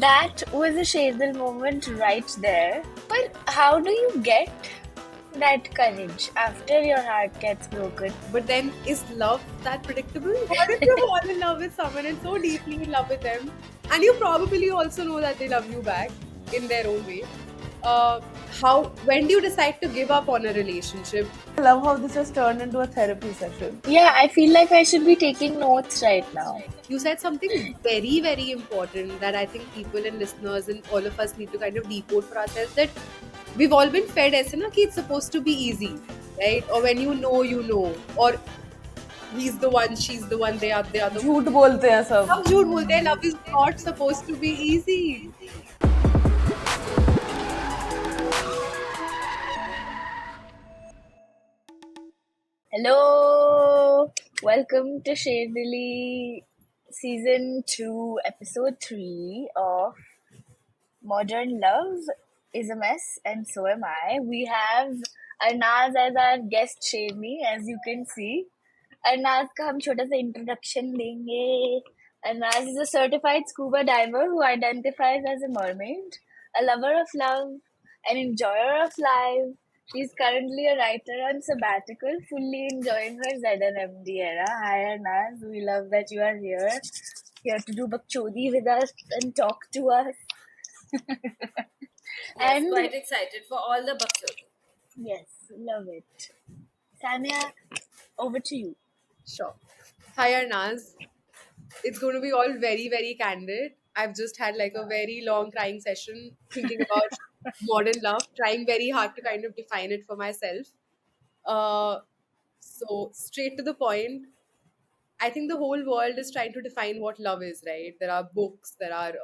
That was a Shadil moment right there. But how do you get that courage after your heart gets broken? But then, is love that predictable? What if you fall in love with someone and so deeply in love with them, and you probably also know that they love you back in their own way? When do you decide to give up on a relationship? I love how this has turned into a therapy session. Yeah, I feel like I should be taking notes right now. You said something very, very important that I think people and listeners and all of us need to kind of decode for ourselves, that we've all been fed as na, ki it's supposed to be easy, right? Or when you know, or he's the one, she's the one, they are the other. झूठ बोलते हैं सब. सब झूठ बोलते हैं, love is not supposed to be easy. Hello! Welcome to Shadili Season 2, Episode 3 of Modern Love is a Mess and So Am I. We have Arnaz as our guest Shadni, as you can see. Arnaz का हम छोटा सा introduction देंगे. Arnaz is a certified scuba diver who identifies as a mermaid, a lover of love, an enjoyer of life. She's currently a writer on sabbatical, fully enjoying her ZNMD era. Hi Arnaz, we love that you are here to do bakchodi with us and talk to us. Yes, quite excited for all the bakchodi. Yes, love it. Sanya, over to you. Sure. Hi Arnaz. It's going to be all very, very candid. I've just had like a very long crying session thinking about modern love, trying very hard to kind of define it for myself. So, straight to the point, I think the whole world is trying to define what love is, right? There are books, there are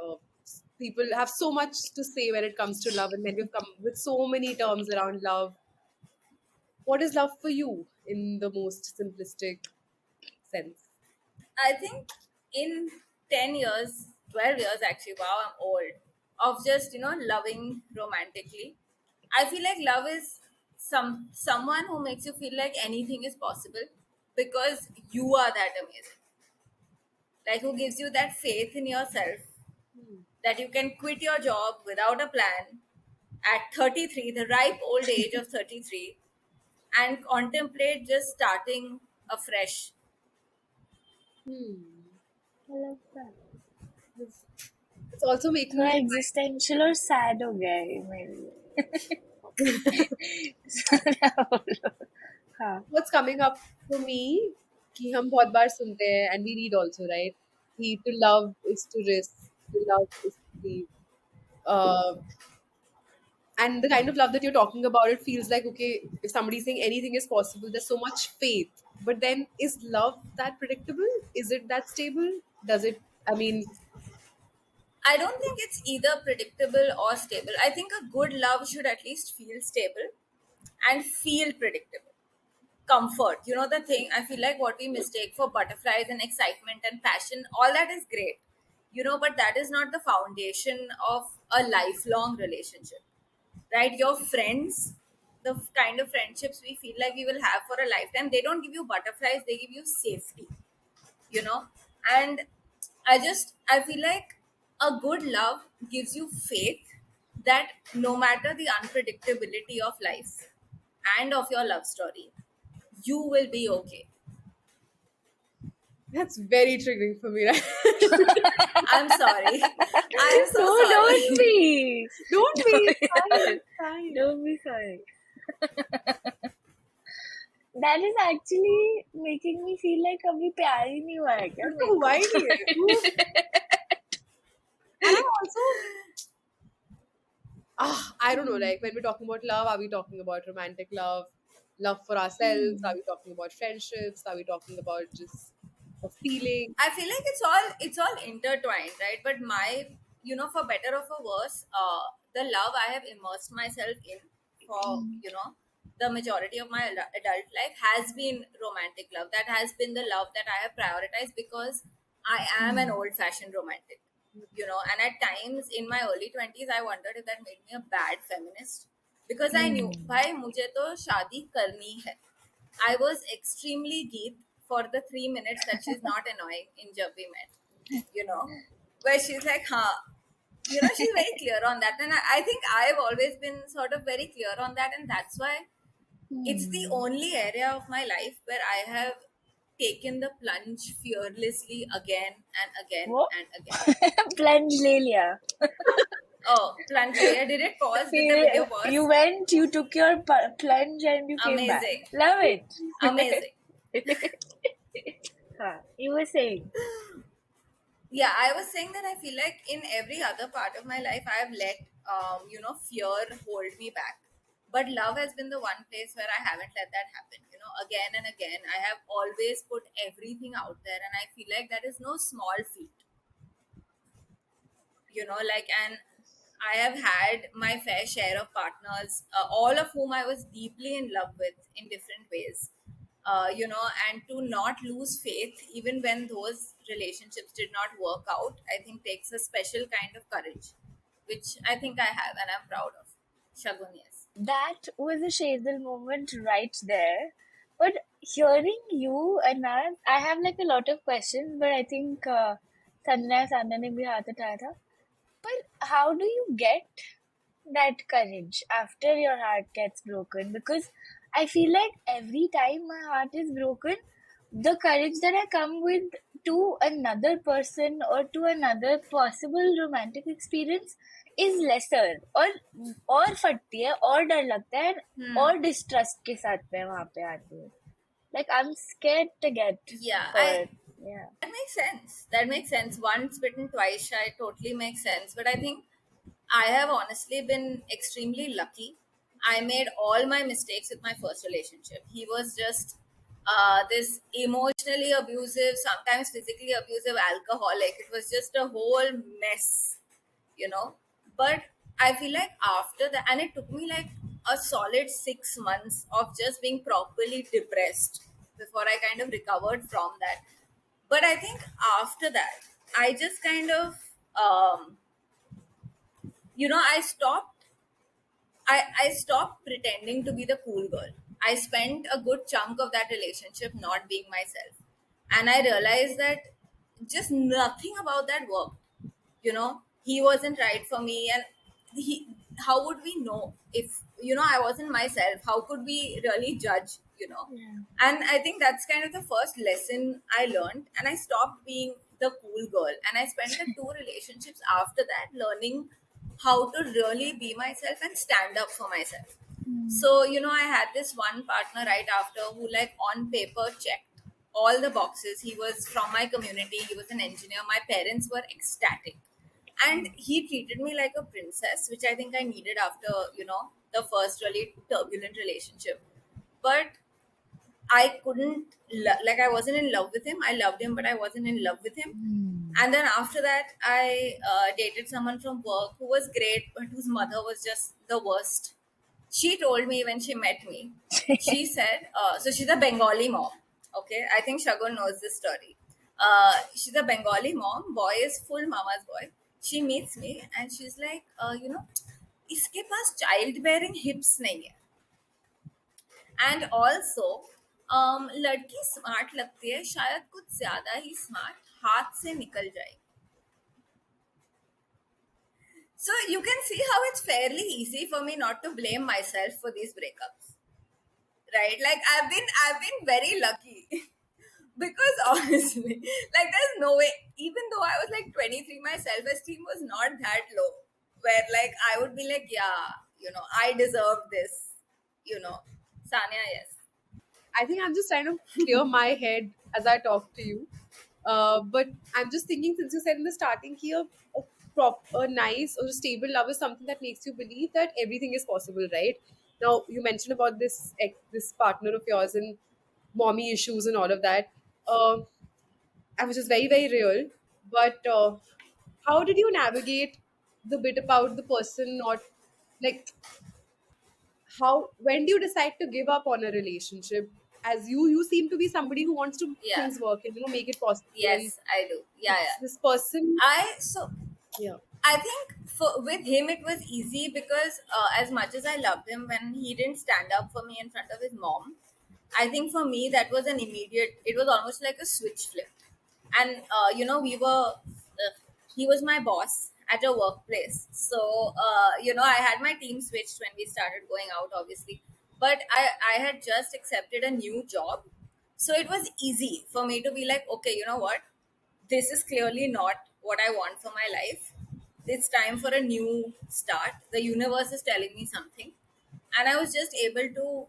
people have so much to say when it comes to love, and then we've come with so many terms around love. What is love for you in the most simplistic sense? I think in 10 years, 12 years actually, wow, I'm old, of just, loving romantically. I feel like love is someone who makes you feel like anything is possible because you are that amazing. Like who gives you that faith in yourself that you can quit your job without a plan at 33, the ripe old age of 33, and contemplate just starting afresh. I love that. It's also making थोड़ा me existential और sad हो गया है मेरे लिए. हाँ. what's coming up for me कि हम बहुत बार सुनते हैं and we read also, right? कि to love is to risk, to love is to leave. Uh, and the kind of love that you're talking about, it feels like, okay, if somebody's saying anything is possible, there's so much faith. But then, is love that predictable? Is it that stable? Does it, I mean, I don't think it's either predictable or stable. I think a good love should at least feel stable and feel predictable. Comfort, the thing, I feel like what we mistake for butterflies and excitement and passion, all that is great, but that is not the foundation of a lifelong relationship, right? Your friends, the kind of friendships we feel like we will have for a lifetime, they don't give you butterflies, they give you safety, you know and I feel like a good love gives you faith that no matter the unpredictability of life and of your love story, you will be okay. that's very triggering for me, right? I'm sorry. I'm so No, sorry. don't be. Don't be. Fine, fine. Don't be sorry. That is actually making me feel like अभी प्यार ही नहीं हुआ है क्या? तो हुआ ही नहीं है. And I'm also, I don't know, like when we're talking about love, are we talking about romantic love, love for ourselves? Are we talking about friendships? Are we talking about just a feeling? I feel like it's all intertwined, right? But my, for better or for worse, the love I have immersed myself in for the majority of my adult life has been romantic love. That has been the love that I have prioritized because I am an old-fashioned romantic. And at times in my early 20s, I wondered if that made me a bad feminist because I knew, भाई मुझे तो शादी करनी है. I was extremely geeked for the 3 minutes that she's not annoying in Jab We Met, where she's like, "Ha, she's very clear on that, and I think I've always been sort of very clear on that, and that's why it's the only area of my life where I have taken the plunge fearlessly again and again What? and again. Plunge ले लिया. Oh, plunge! I did it pause? Did the video You pause? went, you took your plunge and you came back. Amazing, Love it. amazing. You were saying. Yeah, I was saying that I feel like in every other part of my life, I have let fear hold me back. But love has been the one place where I haven't let that happen. Again and again, I have always put everything out there, and I feel like that is no small feat. And I have had my fair share of partners, all of whom I was deeply in love with in different ways. And to not lose faith even when those relationships did not work out, I think takes a special kind of courage, which I think I have and I'm proud of. Shagun, yes. That was a Shadal moment right there. But hearing you, Anand, I have like a lot of questions, but I think Sandhya ne bhi haath uthaya tha. But how do you get that courage after your heart gets broken? Because I feel like every time my heart is broken, the courage that I come with to another person or to another possible romantic experience is lesser और फटती है और डर लगता है और distrust के साथ में वहाँ पे आती है. Like I'm scared to get Yeah, hurt. Yeah. that makes sense. That makes sense. Once bitten, twice shy totally makes sense. But I think I have honestly been extremely lucky. I made all my mistakes with my first relationship. He was just this emotionally abusive, sometimes physically abusive alcoholic. It was just a whole mess, you know. But I feel like after that, and it took me like a solid 6 months of just being properly depressed before I kind of recovered from that. But I think after that, I just kind of, I stopped pretending to be the cool girl. I spent a good chunk of that relationship not being myself. And I realized that just nothing about that worked. He wasn't right for me, and he how would we know if I wasn't myself? How could we really judge? Yeah. And I think that's kind of the first lesson I learned, and I stopped being the cool girl, and I spent the two relationships after that learning how to really be myself and stand up for myself. So, I had this one partner right after who, like, on paper checked all the boxes. He was from my community, he was an engineer. My parents were ecstatic. And he treated me like a princess, which I think I needed after, the first really turbulent relationship. But I couldn't, I wasn't in love with him. I loved him, but I wasn't in love with him. And then after that, I dated someone from work who was great, but whose mother was just the worst. She told me when she met me, she said, so she's a Bengali mom. Okay, I think Shagun knows this story. She's a Bengali mom. Boy is full mama's boy. She meets me and she's like, इसके पास childbearing hips नहीं है. And also लड़की smart लगती है, शायद कुछ ज्यादा ही smart, हाथ से निकल जाएगी. So you can see how it's fairly easy for me not to blame myself for these breakups, right? Like I've been very lucky because honestly, like there's no way. Even though I was like 23, my self-esteem was not that low. Where like I would be like, yeah, I deserve this. Sanya, yes. I think I'm just trying to clear my head as I talk to you. But I'm just thinking, since you said in the starting here, a nice or a stable love is something that makes you believe that everything is possible, right? Now, you mentioned about this partner of yours and mommy issues and all of that, and which is very, very real. But how did you navigate the bit about the person not like how when do you decide to give up on a relationship as you seem to be somebody who wants to make Yeah. things work and make it possible and Yes, I do. Yeah, yeah. this person So yeah I think with him it was easy because as much as I loved him, when he didn't stand up for me in front of his mom, I think for me that was an immediate. It was almost like a switch flip, and we were. He was my boss, at a workplace. So, I had my team switched when we started going out, obviously. But I had just accepted a new job. So it was easy for me to be like, okay, you know what? This is clearly not what I want for my life. It's time for a new start. The universe is telling me something. And I was just able to,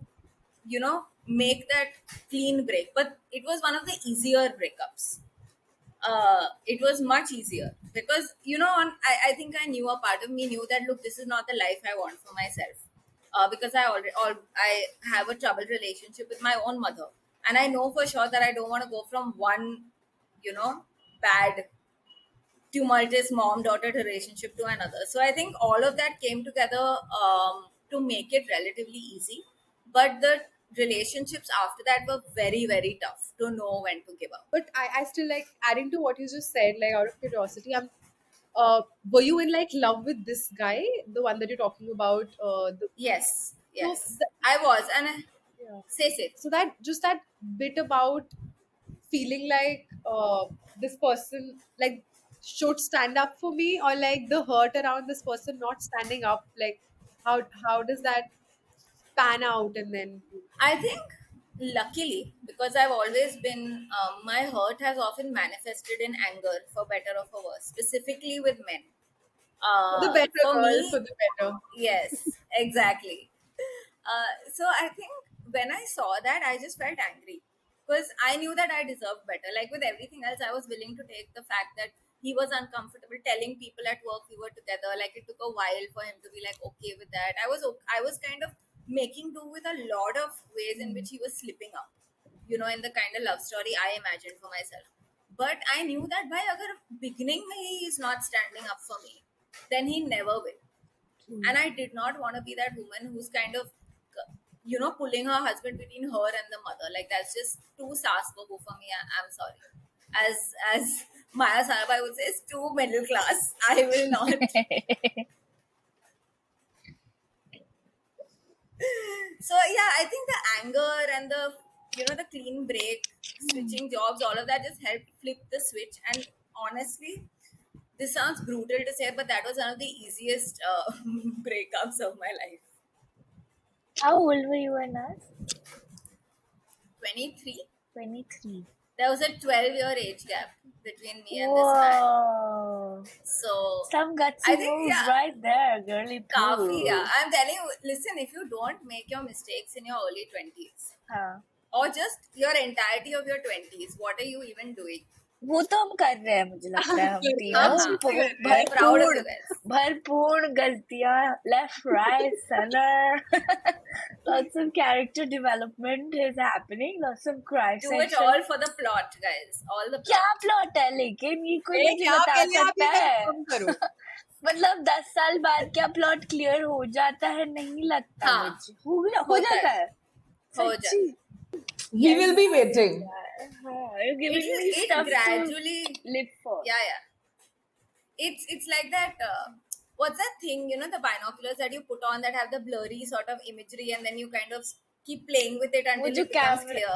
make that clean break. But it was one of the easier breakups. It was much easier because I think I knew, a part of me knew that, look, this is not the life I want for myself, because I have a troubled relationship with my own mother, and I know for sure that I don't want to go from one bad tumultuous mom daughter relationship to another. So I think all of that came together, to make it relatively easy. But the relationships after that were very, very tough to know when to give up. But I still like adding to what you just said, like out of curiosity, were you in like love with this guy, the one that you're talking about? Yes, So yes, th- I was, and yeah. say. So that just that bit about feeling like this person like should stand up for me, or like the hurt around this person not standing up, like how does that pan out and then I think, luckily, because I've always been, my hurt has often manifested in anger, for better or for worse, specifically with men. for the better, For girl, for me, the better. yes, exactly. So I think when I saw that, I just felt angry because I knew that I deserved better. Like with everything else, I was willing to take the fact that he was uncomfortable telling people at work we were together. Like it took a while for him to be like okay with that. I was kind of making do with a lot of ways in which he was slipping up, in the kind of love story I imagined for myself. But I knew that by agar beginning mein he is not standing up for me, then he never will. And I did not want to be that woman who's kind of pulling her husband between her and the mother. Like that's just too sass babu for me. I'm sorry. As Maya Sarabhai would say, it's too middle class. I will not. So yeah, I think the anger and the clean break, switching jobs, all of that just helped flip the switch. And honestly, this sounds brutal to say, but that was one of the easiest breakups of my life. How old were you when us? 23. 23. There was a 12-year age gap between me and this man. Whoa. So Some gutsy I think, moves yeah, right there, girly kafi, yeah. poo. I'm telling you, listen, if you don't make your mistakes in your early 20s, हाँ, or just your entirety of your 20s, what are you even doing? वो तो हम कर रहे हैं, मुझे लगता है हम हाँ तीनों हाँ, कर proud of भरपूर you guys. भरपूर गलतियां, left right center. Lots of character development is happening, lots of cry Do it section. all for the plot, guys. All the क्या plot. प्लॉट है लेकिन ये कोई ए, मुझे क्या बता पहले आप सकता ये है? कम करो। मतलब 10 साल बाद क्या प्लॉट क्लियर हो जाता है? नहीं लगता हाँ, मुझे। हो होता जाता है, है हो सच्ची। जाता He will be waiting. हाँ, you're giving me it stuff gradually, to live for. yeah. It's like that. What's that thing? The binoculars that you put on that have the blurry sort of imagery, and then you kind of keep playing with it वो until जो it becomes camera clear.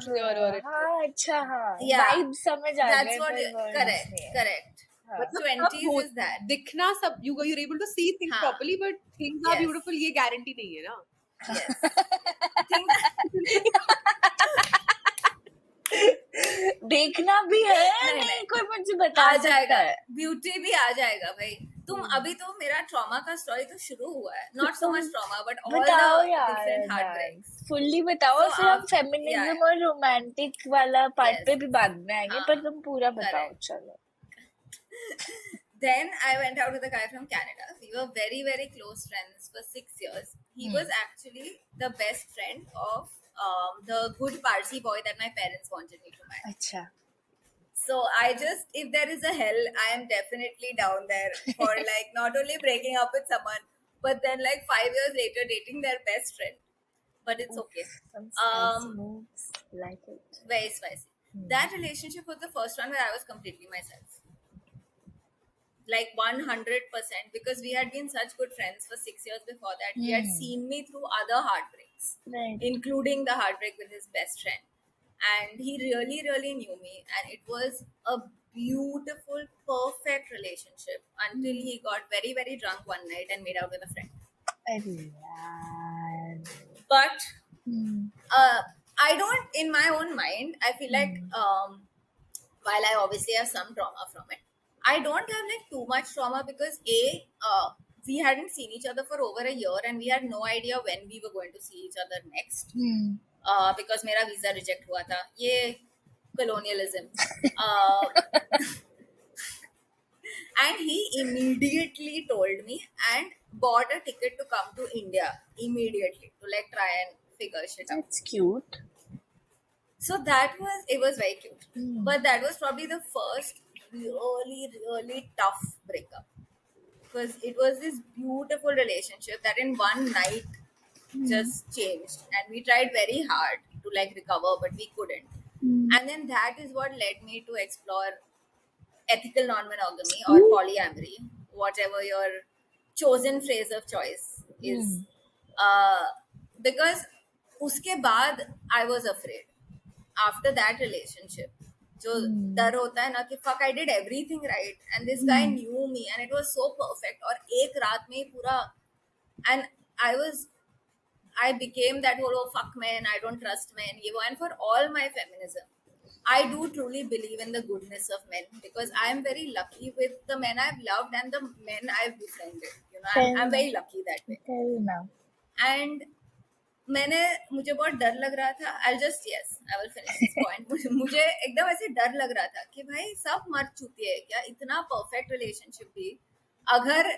Clear or हाँ अच्छा हाँ Yeah, vibe समझ आ that's गए what. पर words Correct, नहीं है correct. हाँ मतलब 20s सब is that. दिखना सब you're able to see things हाँ. properly, but things are Yes. beautiful, ये guarantee नहीं है ना। Yes. Think देखना भी है नहीं, नहीं नहीं. कोई मुझे बता आ सकता जाएगा, है ब्यूटी भी आ जाएगा भाई. तुम अभी तो मेरा ट्रॉमा का स्टोरी तो शुरू हुआ है. Not so much trauma, but all बताओ द यार डिफरेंट हार्ट ब्रेक्स. फुल्ली बताओ So, फिर हम yeah, फेमिनिज्म yeah. और रोमांटिक वाला पार्ट Yes. पे भी बाद में आएंगे हाँ, पर तुम पूरा बताओ correct. चलो Then I went out with a guy from Canada. We were very, very close friends for 6 years. He was actually the best friend of the good Parsi boy that my parents wanted me to marry. अच्छा So if there is a hell, I am definitely down there for like not only breaking up with someone, but then like 5 years later dating their best friend. But it's okay. some spicy Um, moves like it Very spicy. That relationship was the first one where I was completely myself. Like 100%, because we had been such good friends for 6 years before that. He had seen me through other heartbreaks, right including the heartbreak with his best friend. And he really, really knew me. And it was a beautiful, perfect relationship until he got very, very drunk one night and made out with a friend. अरे यार. But Hmm. uh, I don't, in my own mind, I feel like Hmm. while I obviously have some trauma from it, I don't have like too much trauma because we hadn't seen each other for over a year and we had no idea when we were going to see each other next. Hmm. Because मेरा visa reject हुआ था. ये colonialism. Uh, and he immediately told me and bought a ticket to come to India immediately to like try and figure shit out. That's cute. So that was, it was very cute. Hmm. But that was probably the first really, really tough breakup. Because it was this beautiful relationship that in one night just changed. And we tried very hard to like recover, but we couldn't. Hmm. And then that is what led me to explore ethical non-monogamy or Ooh. polyamory, whatever your chosen phrase of choice is. Hmm. Because उसके बाद I was afraid. After that relationship, जो डर होता है ना कि fuck I did everything right and this guy knew me and it was so perfect और एक रात में ही पूरा and I became that whole oh fuck men, I don't trust men. And for all my feminism, I do truly believe in the goodness of men because I am very lucky with the men I've loved and the men I've befriended. Fair I'm very enough. lucky that way. Fair enough. And मुझे बहुत डर लग रहा था. I'll just I will finish this point. मुझे एकदम ऐसे डर लग रहा था कि भाई सब मर चुकी है क्या इतना perfect relationship भी अगर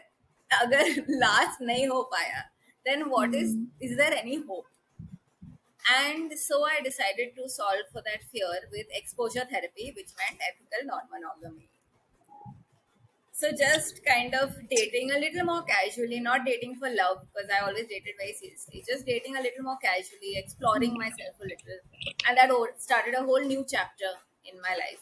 अगर last नहीं हो पाया then what is there any hope? And so I decided to solve for that fear with exposure therapy, which meant ethical non-monogamy. So just kind of dating a little more casually, not dating for love because I always dated very seriously. Just dating a little more casually, exploring myself a little, and that started a whole new chapter in my life.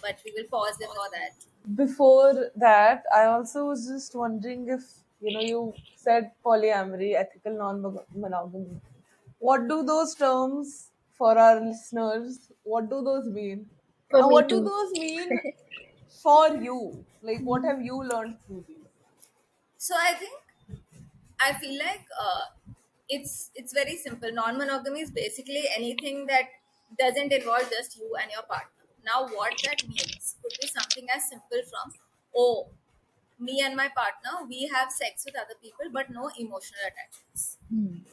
But we will pause before that. Before that, I also was just wondering if, you said polyamory, ethical non-monogamy. What do those terms for our listeners, what do those mean? For And me what do too. those mean for you? Like, what have you learned through these? So I feel like it's very simple. Non-monogamy is basically anything that doesn't involve just you and your partner. Now, what that means could be something as simple from, oh, me and my partner, we have sex with other people, but no emotional attachments.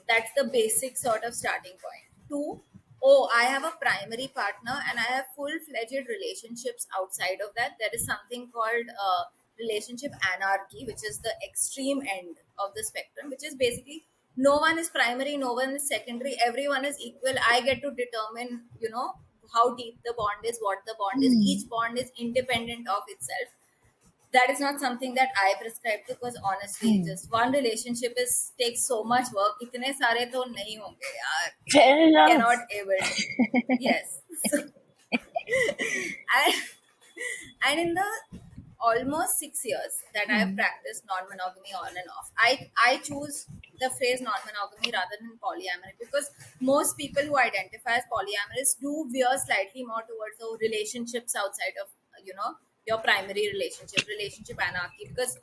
That's the basic sort of starting point. Two, oh, I have a primary partner and I have full-fledged relationships outside of that. There is something called relationship anarchy, which is the extreme end of the spectrum, which is basically no one is primary, no one is secondary, everyone is equal. I get to determine, how deep the bond is, what the bond is. Each bond is independent of itself. That is not something that I prescribe to because honestly, just one relationship is takes so much work. इतने सारे तो नहीं होंगे यार. Fair enough. Cannot able to. Yes. So, and in the almost 6 years that I have practiced non-monogamy on and off, I choose the phrase non-monogamy rather than polyamory because most people who identify as polyamorous do veer slightly more towards the relationships outside of your primary relationship anarchy because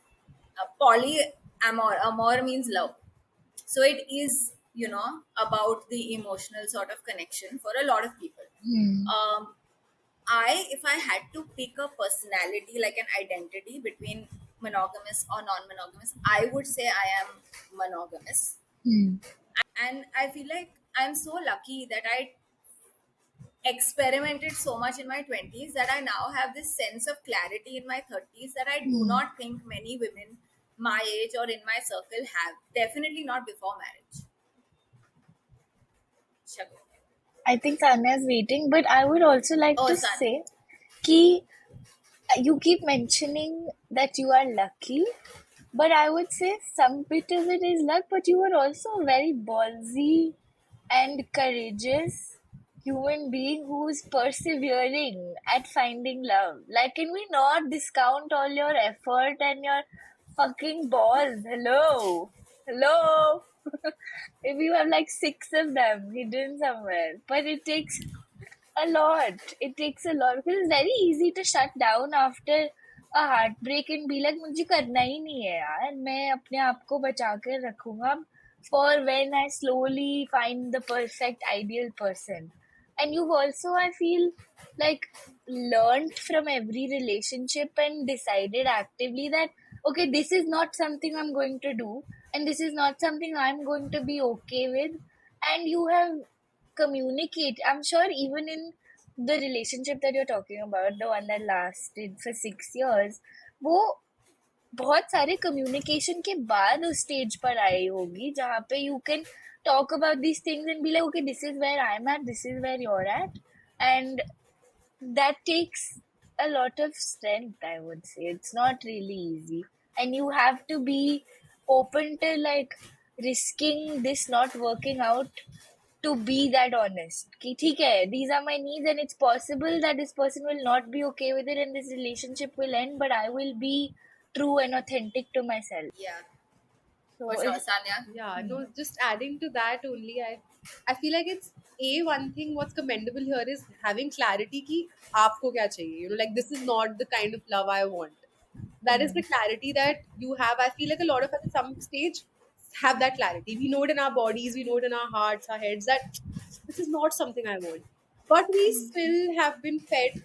amor means love, so it is about the emotional sort of connection for a lot of people. If I had to pick a personality, like an identity between monogamous or non-monogamous, I would say I am monogamous. And I feel like I'm so lucky that I experimented so much in my 20s that I now have this sense of clarity in my 30s that I do not think many women my age or in my circle have. Definitely not before marriage. Shagun. I think Sanya is waiting, but I would also like Oh, to Sanya. say कि you keep mentioning that you are lucky, but I would say some bit of it is luck, but you are also a very ballsy and courageous human being who's persevering at finding love. Like, can we not discount all your effort and your fucking balls? Hello. Hello. Maybe you have like 6 of them hidden somewhere, but it takes A lot. It takes a lot because it's very easy to shut down after a heartbreak and be like मुझे करना ही नहीं है यार, मैं अपने आप को बचा कर रखूंगा for when I slowly find the perfect ideal person. And you've also, I feel, like learned from every relationship and decided actively that okay, this is not something I'm going to do, and this is not something I'm going to be okay with. And you have communicate. I'm sure even in the relationship that you're talking about, the one that lasted for 6 years, वो बहुत सारे communication के बाद उस stage पर आई होगी जहाँ पे you can talk about these things and be like, okay, this is where I'm at, this is where you're at, and that takes a lot of strength, I would say. It's not really easy, and you have to be open to like risking this not working out to be that honest कि ठीक है, these are my needs and it's possible that this person will not be okay with it and this relationship will end, but I will be true and authentic to myself. Yeah, So for sure, Sanya. Yeah, no, just adding to that only, I feel like it's one thing what's commendable here is having clarity कि आपको क्या चाहिए. You know, like this is not the kind of love I want. That is the clarity that you have. I feel like a lot of us at some stage have that clarity. We know it in our bodies, we know it in our hearts, our heads that this is not something I want. But we still have been fed,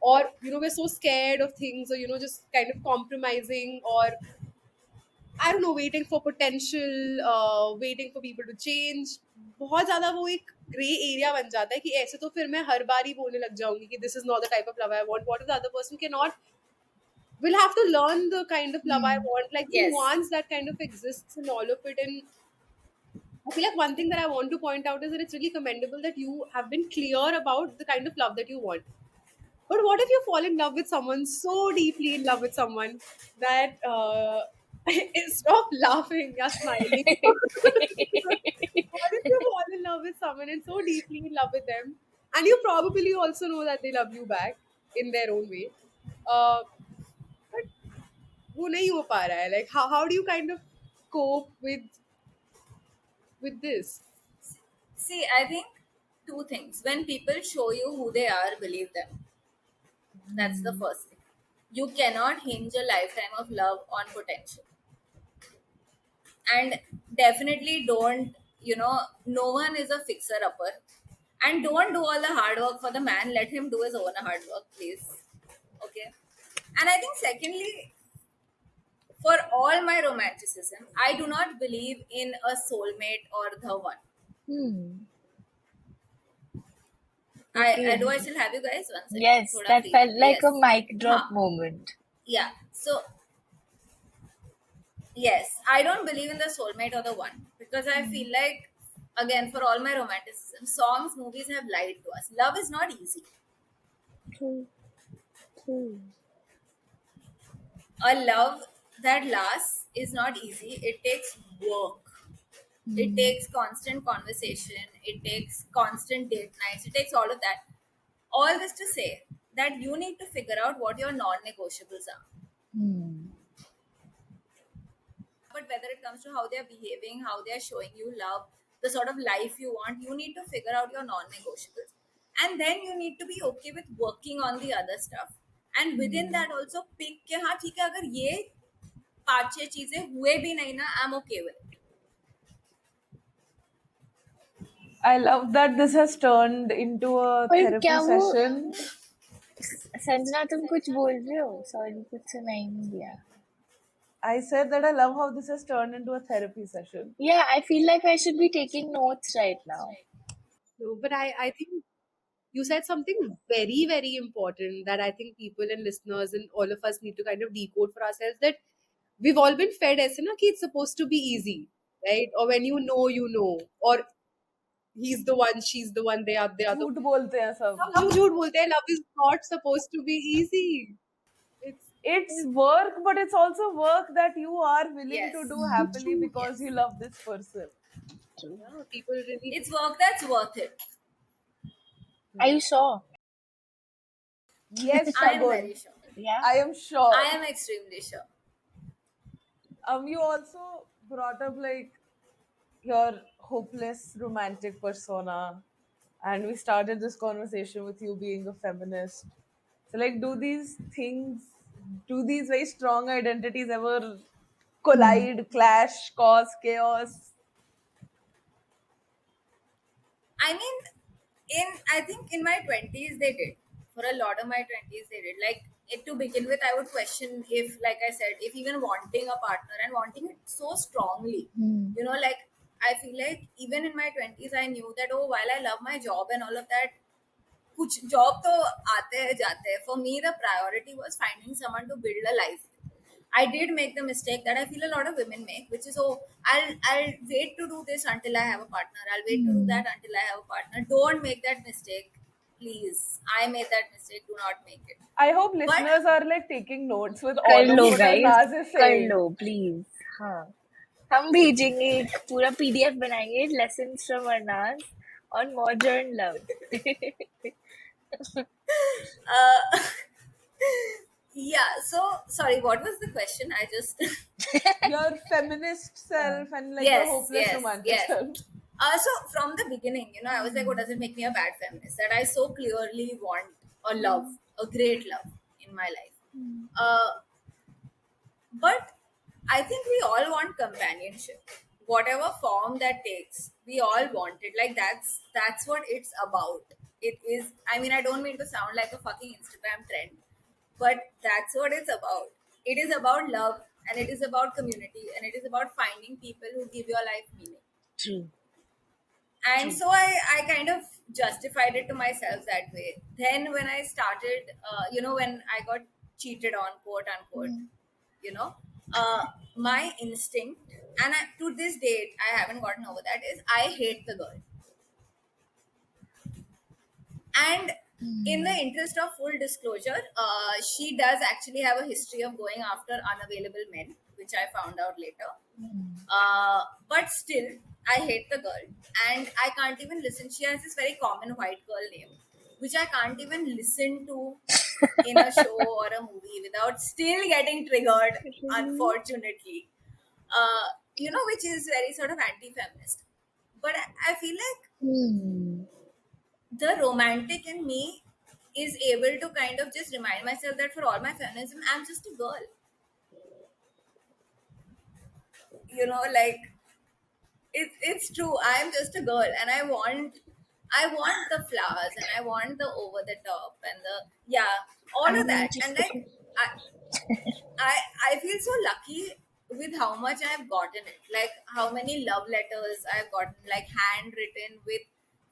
or we're so scared of things, or just kind of compromising, or I don't know, waiting for potential, waiting for people to change. बहुत ज़्यादा वो एक grey area बन जाता है कि ऐसे तो फिर मैं हर बार ही बोलने लग जाऊंगी कि this is not the type of love I want. What if the other person cannot? We'll have to learn the kind of love I want. Like the Yes. nuance that kind of exists in all of it. And I feel like one thing that I want to point out is that it's really commendable that you have been clear about the kind of love that you want. But what if you fall in love with someone, so deeply in love with someone that stop laughing, you're smiling. What if you fall in love with someone and so deeply in love with them, and you probably also know that they love you back in their own way, but वो नहीं हो पा रहा है. Like how do you kind of cope with this? See, I think two things. When people show you who they are, believe them. That's the first thing. You cannot hinge a lifetime of love on potential. And definitely don't, no one is a fixer upper. And don't do all the hard work for the man. Let him do his own hard work, please. Okay. And I think, secondly, for all my romanticism, I do not believe in a soulmate or the one. I still have you guys? One second. Yes, Thoda that free. felt like Yes. a mic drop Huh. moment. Yeah. So, yes, I don't believe in the soulmate or the one because I feel like, again, for all my romanticism, songs, movies have lied to us. Love is not easy. True. A love that lasts is not easy. It takes work. It takes constant conversation. It takes constant date nights. It takes all of that. All this to say that you need to figure out what your non-negotiables are. But whether it comes to how they're behaving, how they're showing you love, the sort of life you want, you need to figure out your non-negotiables. And then you need to be okay with working on the other stuff. And within that also pick के हाँ ठीक है अगर ये 5-6 चीजें हुए भी नहीं ना, I'm okay with it. I love that this has turned into a पर therapy क्या वो session. संजना तुम कुछ बोल रहे हो? सॉरी, कुछ सुनाई नहीं दिया. I said that I love how this has turned into a therapy session. Yeah, I feel like I should be taking notes right now. No, but I think you said something very, very important that I think people and listeners and all of us need to kind of decode for ourselves, that we've all been fed as na ki it's supposed to be easy, right? Or when you know, or he's the one, she's the one, they are the other. झूठ बोलते हैं सब. सब झूठ बोलते हैं. Love is not supposed to be easy. It's work, but it's also work that you are willing Yes. to do happily because you love this person. Yeah, people really. It's work that's worth it. Are you sure? Yes, I am Shagun. very sure. Yeah. I am sure. I am extremely sure. You also brought up like your hopeless romantic persona. and we started this conversation with you being a feminist. So, like, do these very strong identities ever collide, clash, cause chaos? I mean, I think in my 20s they did. For a lot of my 20s they did. Like to begin with, I would question if, like I said, if even wanting a partner and wanting it so strongly, like I feel like even in my 20s I knew that, oh, while I love my job and all of that, कुछ job तो आते हैं जाते हैं. For me, the priority was finding someone to build a life. I did make the mistake that I feel a lot of women make, which is, oh, I'll wait to do this until I have a partner. I'll wait to do that until I have a partner. Don't make that mistake, please. I made that mistake. Do not make it. I hope But listeners are like taking notes with कर all of low what guys, Arnaz is कर saying. Low please. हाँ, हम भेजेंगे एक पूरा PDF बनाएंगे, lessons from Arnaz on modern love. uh, yeah. So sorry. What was the question? I just Your feminist self and like your yes, hopeless yes, romantic yes. self. So from the beginning, I was like, "What does it make me a bad feminist?" That I so clearly want a love, a great love in my life. Uh, but I think we all want companionship, whatever form that takes. We all want it. Like that's what it's about. It is. I mean, I don't mean to sound like a fucking Instagram trend, but that's what it's about. It is about love, and it is about community, and it is about finding people who give your life meaning. True. And so I kind of justified it to myself that way. Then when I started, when I got cheated on, quote unquote, you know, my instinct, and to this date, I haven't gotten over that, is I hate the girl. And in the interest of full disclosure, she does actually have a history of going after unavailable men, which I found out later. But still, I hate the girl, and I can't even listen. She has this very common white girl name, which I can't even listen to in a show or a movie without still getting triggered, unfortunately. Which is very sort of anti-feminist. But I feel like the romantic in me is able to kind of just remind myself that for all my feminism, I'm just a girl. Like it's true. I am just a girl, and I want the flowers, and I want the over the top, and all of that. And like I I I feel so lucky with how much I've gotten it. Like how many love letters I've gotten, like handwritten with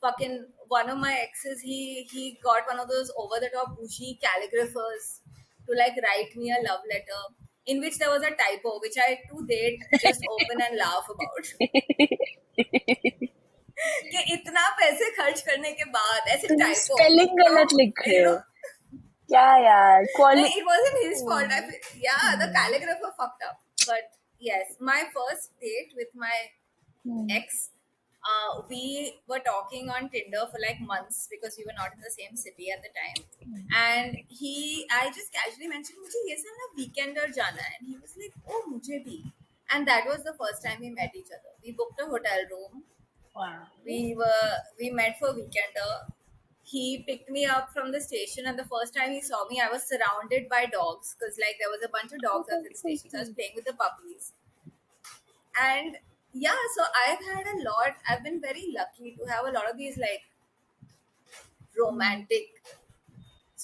fucking one of my exes. He got one of those over the top bushy calligraphers to like write me a love letter in which there was a typo, which I to date just open and laugh about. कि इतना पैसे खर्च करने के बाद ऐसे तुम typo spelling गलत लिख रहे you हो know क्या यार? no, it wasn't his fault. Yeah, the calligrapher fucked up. But yes, my first date with my ex, we were talking on Tinder for like months because we were not in the same city at the time. And I just casually mentioned, "मुझे ये साल ना weekender जाना है," and he was like, "Oh, मुझे भी." And that was the first time we met each other. We booked a hotel room. Wow. We met for weekender. He picked me up from the station, and the first time he saw me, I was surrounded by dogs because like there was a bunch of dogs outside the station. So I was playing with the puppies, and yeah, so I've been very lucky to have a lot of these like romantic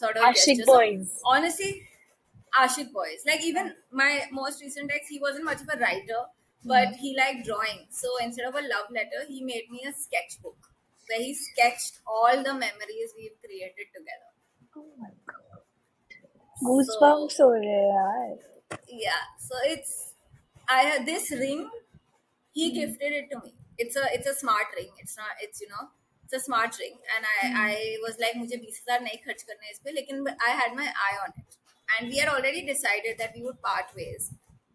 sort of Ashik gestures. boys. So, honestly, Ashik boys. Like even my most recent ex, he wasn't much of a writer, but he liked drawing. So instead of a love letter, he made me a sketchbook where he sketched all the memories we've created together. Oh my god. So Goosebumps हो रहे हैं यार. yeah, so I had this ring. He gifted it to me. It's a smart ring. It's not. It's a smart ring, and I was like, मुझे 20,000 नहीं खर्च करने इस पे, लेकिन I had my eye on it, and we had already decided that we would part ways.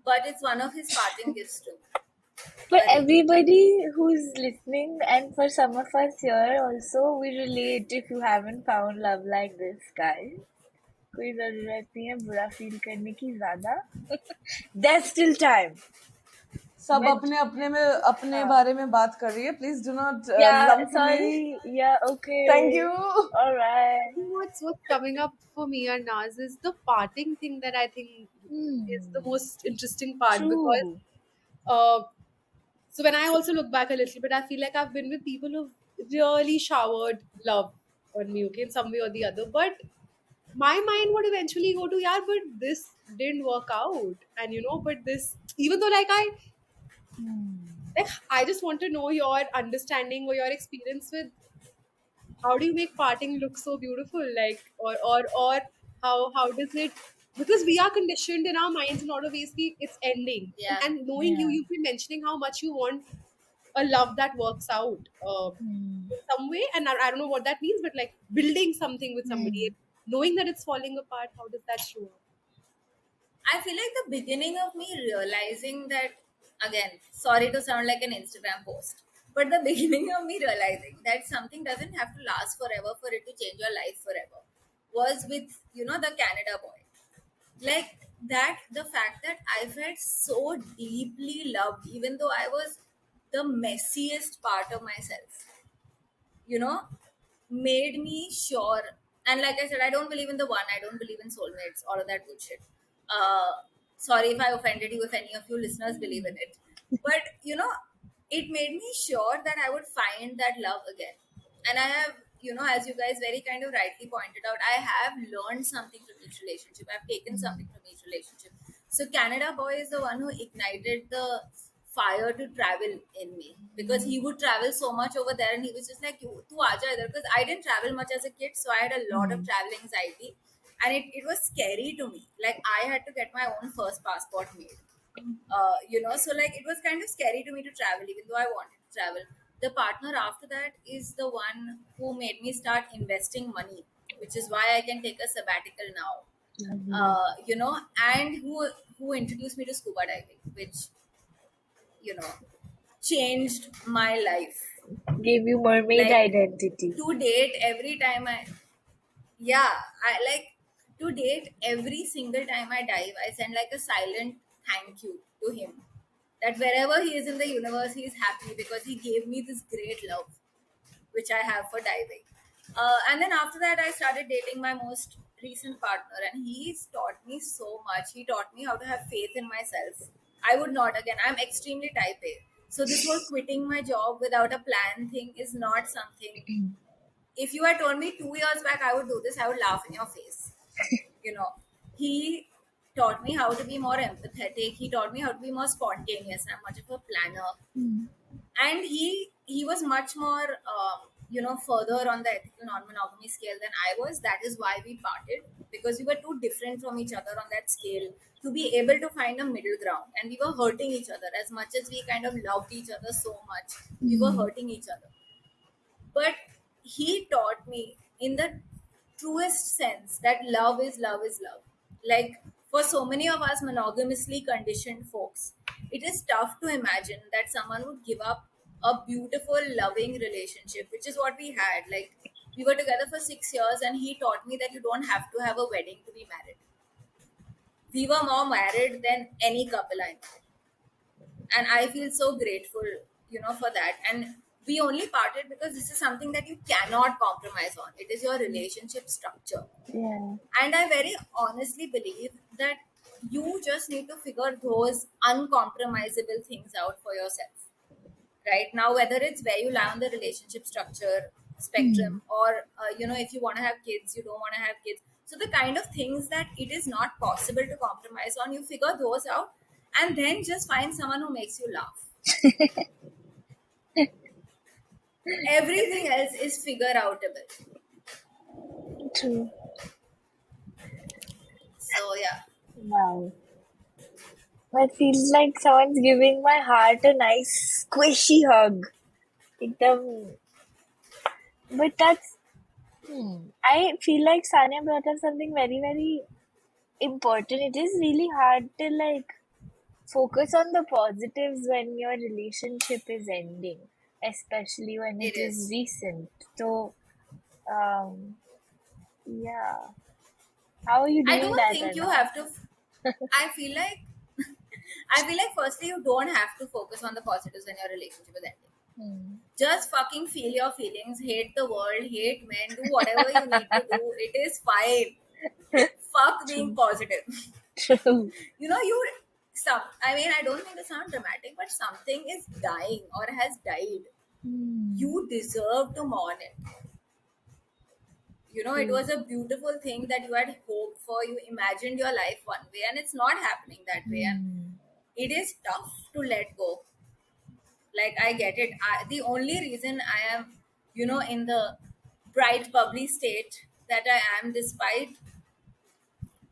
But it's one of his parting gifts to me. For everybody who's listening, and for some of us here also, we relate if you haven't found love like this, guys. कोई जरूरत नहीं है बुरा feel करने की ज्यादा. There's still time. सब But अपने अपने में अपने हाँ. बारे में बात कर रही है. Please do not Yeah, lump me. sorry. Yeah, okay. Thank you. All right. What's coming up for me and Naz is the parting thing that I think is the most interesting part, because True. uh, so when I also look back a little bit, I feel like I've been with people who've really showered love on me, okay, in some way or the other. But my mind would eventually go to, yeah, but this didn't work out. And but this, even though like I just want to know your understanding or your experience with how do you make parting look so beautiful, like, or how does it, because we are conditioned in our minds in a lot of ways ki it's ending, and, Yeah. and knowing Yeah. you've been mentioning how much you want a love that works out Hmm. in some way, and I don't know what that means, but like building something with somebody, Hmm. knowing that it's falling apart, how does that show up? I feel like the beginning of me realizing that, again, sorry to sound like an Instagram post, but the beginning of me realizing that something doesn't have to last forever for it to change your life forever was with, the Canada boy. Like that, the fact that I felt so deeply loved, even though I was the messiest part of myself, you know, made me sure. And like I said, I don't believe in the one, I don't believe in soulmates, all of that good shit. Sorry if I offended you, if any of you listeners believe in it. But, it made me sure that I would find that love again. And I have, as you guys very kind of rightly pointed out, I have learned something from each relationship. I've taken something from each relationship. So Canada boy is the one who ignited the fire to travel in me, because he would travel so much over there, and he was just like, "You, tu aaja idhar," because I didn't travel much as a kid, so I had a lot of Hmm. travel anxiety, and it was scary to me. Like I had to get my own first passport made. So like it was kind of scary to me to travel, even though I wanted to travel. The partner after that is the one who made me start investing money, which is why I can take a sabbatical now. And who introduced me to scuba diving, which you know changed my life. Gave you mermaid Like identity. to date, every time I like to date every single time I dive, I send like a silent thank you to him. That wherever he is in the universe, he is happy because he gave me this great love, which I have for diving. And then after that, I started dating my most recent partner, and he's taught me so much. He taught me how to have faith in myself. I would not, again, I'm extremely type A. So, this whole quitting my job without a plan thing is not something. If you had told me 2 years back I would do this, I would laugh in your face. You know, he taught me how to be more empathetic. He taught me how to be more spontaneous. I'm much of a planner, Hmm. and he was much more further on the ethical non-monogamy scale than I was. That is why we parted, because we were too different from each other on that scale to be able to find a middle ground, and we were hurting each other. As much as we kind of loved each other so much, we were Hmm. hurting each other. But he taught me in the truest sense that love is love is love. Like for so many of us monogamously conditioned folks, it is tough to imagine that someone would give up a beautiful loving relationship, which is what we had. Like we were together for 6 years, and he taught me that you don't have to have a wedding to be married. We were more married than any couple I know, and I feel so grateful, for that. And we only parted because this is something that you cannot compromise on. It is your relationship structure. Yeah. And I very honestly believe that you just need to figure those uncompromisable things out for yourself right now, whether it's where you lie on the relationship structure Hmm. spectrum, or if you want to have kids, you don't want to have kids. So the kind of things that it is not possible to compromise on, you figure those out, and then just find someone who makes you laugh. Everything else is figure outable. True. So yeah. Wow. That feels like someone's giving my heart a nice squishy hug. Ekdam. But that's. I feel like Sanya brought up something very, very important. It is really hard to like focus on the positives when your relationship is ending, especially when It it is is. recent. So, um, yeah. How are you I doing don't that, think you Anna? have to. I feel like I feel like firstly you don't have to focus on the positives when your relationship is ending. Hmm. Just fucking feel your feelings, hate the world, hate men, do whatever you need to do. It is fine. Fuck being positive. True. You know, I mean, I don't mean to sound dramatic, but something is dying or has died. Hmm. You deserve to mourn it. You know, it True. was a beautiful thing that you had hoped for. You imagined your life one way, and it's not happening that way. And Hmm. it is tough to let go. Like, I get it. The only reason I am, in the bright, bubbly state that I am, despite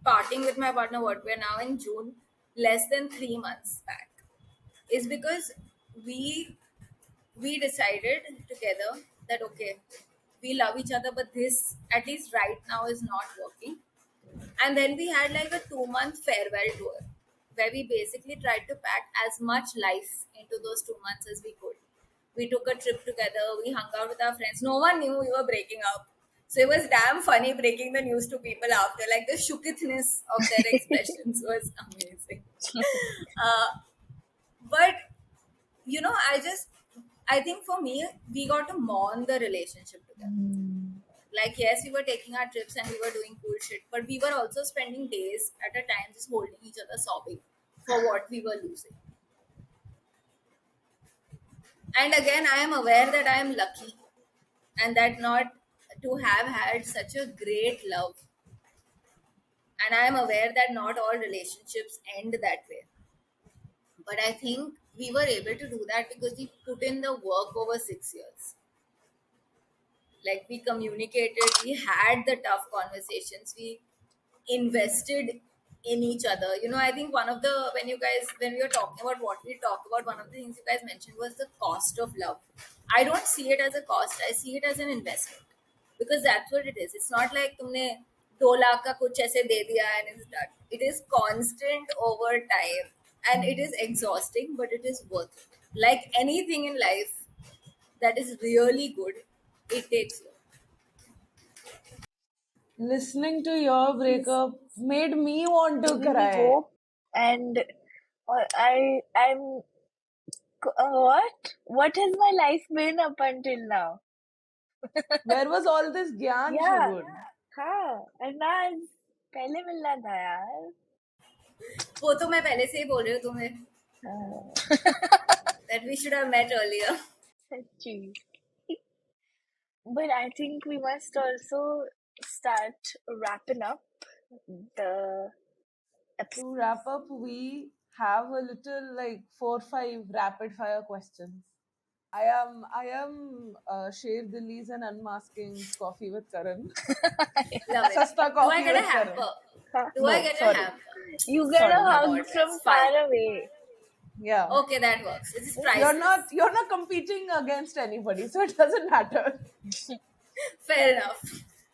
parting with my partner, what we're now in June, less than 3 months back, is because we we decided together that okay, we love each other, but this at least right now is not working. And then we had like a 2 month farewell tour where we basically tried to pack as much life into those 2 months as we could. We took a trip together, we hung out with our friends. No one knew we were breaking up. So it was damn funny breaking the news to people after. Like the shookithness of their expressions was amazing. Uh, but I think for me, we got to mourn the relationship together. Hmm. Like, yes, we were taking our trips and we were doing cool shit, but we were also spending days at a time just holding each other, sobbing for what we were losing. And again, I am aware that I am lucky and that not to have had such a great love. And I am aware that not all relationships end that way. But I think we were able to do that because we put in the work over 6 years. Like, we communicated, we had the tough conversations, we invested in each other. I think one of the when we were talking about what we talked about, one of the things you guys mentioned was the cost of love. I don't see it as a cost, I see it as an investment, because that's what it is. It's not like तुमने 2 लाख का कुछ ऐसे दे दिया and it's done. It is constant over time, and it is exhausting, but it is worth it. Like anything in life that is really good, it takes you. Listening to your breakup made me want to Giving me cry. hope, and I'm what? What has my life been up until now? Where was all this gyan, Yeah. Shubud? हाँ, अरनाज पहले मिलना था यार. वो तो मैं पहले से ही बोल रही हूँ तुम्हें हाँ, that we should have met earlier. सच्ची. But I think we must also start wrapping up the episode. To wrap up, we have a little like 4-5 rapid fire questions. I am Sher Dilli's and Unmasking Coffee with Karan. Love it. Sasta Do I coffee get a with Karan. hamper? Huh? Do I No, get sorry. a hamper? You get Sorry, a no. hug God, from that's far fine. away. Yeah. Okay, that works. It is priceless. You're not competing against anybody, so it doesn't matter. Fair enough.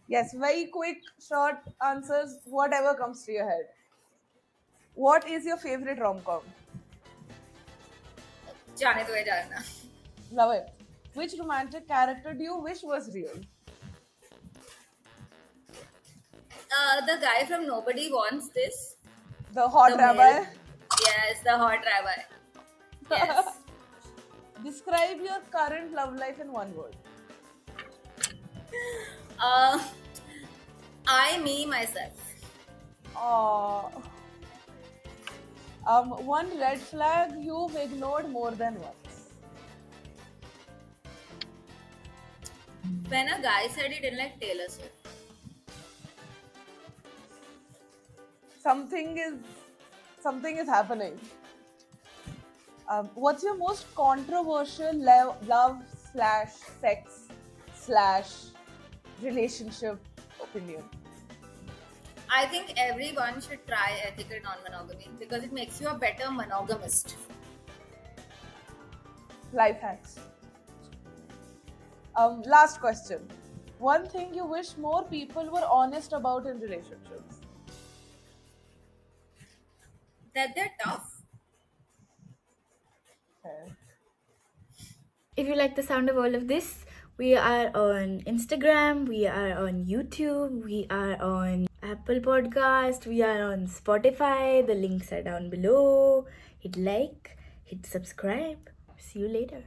Yes, very quick, short answers, whatever comes to your head. What is your favorite rom-com? जाने दो ये जानना. Love it. Which romantic character do you wish was real? The guy from Nobody Wants This. The hot The rabbi? male. Yes, the hot rabbi. Yes. Describe your current love life in one word. I, me, myself. One red flag you've ignored more than once. When a guy said he didn't like Taylor Swift. Something is happening. What's your most controversial love / sex / relationship opinion? I think everyone should try ethical non-monogamy because it makes you a better monogamist. Life hacks. Last question. One thing you wish more people were honest about in relationships. That they're tough. Okay. If you like the sound of all of this, we are on Instagram, we are on YouTube, we are on Apple Podcast, we are on Spotify. The links are down below. hit like, hit subscribe. See you later.